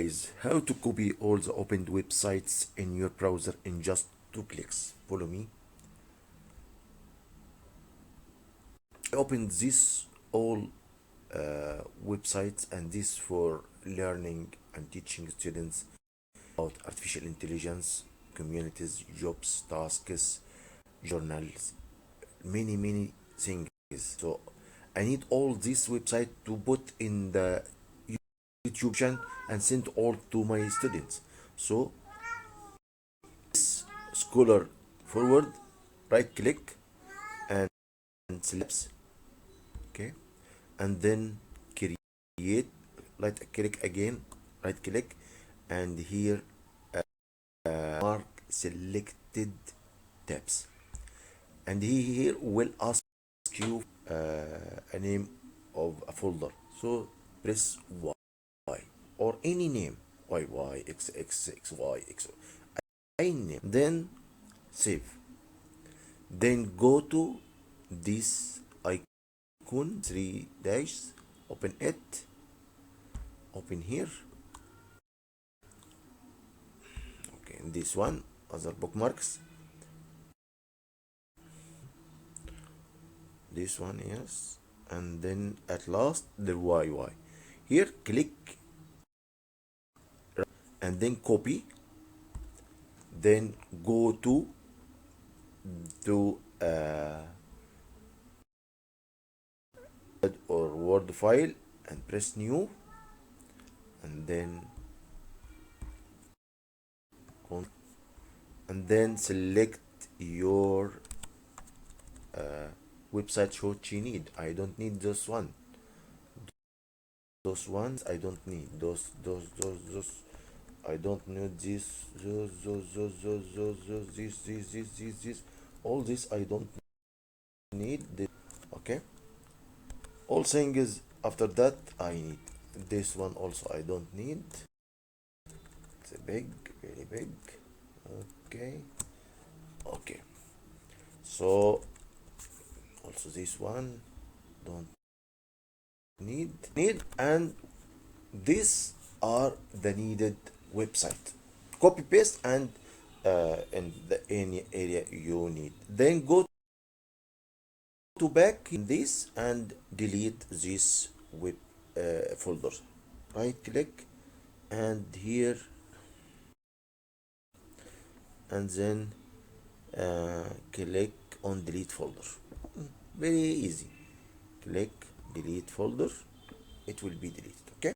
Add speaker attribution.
Speaker 1: guys, how to copy all the opened websites in your browser in just 2 clicks. Follow me. Open this all websites, and this for learning and teaching students about artificial intelligence, communities, jobs, tasks, journals, many things. So I need all this website to put in the YouTube channel and send all to my students. So scholar forward, right click and select, okay, and then create, right click again, right click, and here mark selected tabs, and he here will ask you a name of a folder. So press Y or any name, Y X X X Y X, any name, then save. Then go to this icon, 3 dash, open it, open here, okay, and this one, other bookmarks, this one, yes, and then at last the YY. Here click and then copy, then go to or Word file and press new, and then select your website which you need. I don't need this one. Those ones I don't need. Those I don't need this. This. All this I don't need. This. Okay. All things after that I need. This one also I don't need. It's a big, very big. Okay. Okay. So also this one don't need, and these are the needed website. Copy paste and in any area you need. Then go to back in this and delete this web folder. Right click and here, and then click on delete folder. Very easy. Click delete folder, it will be deleted.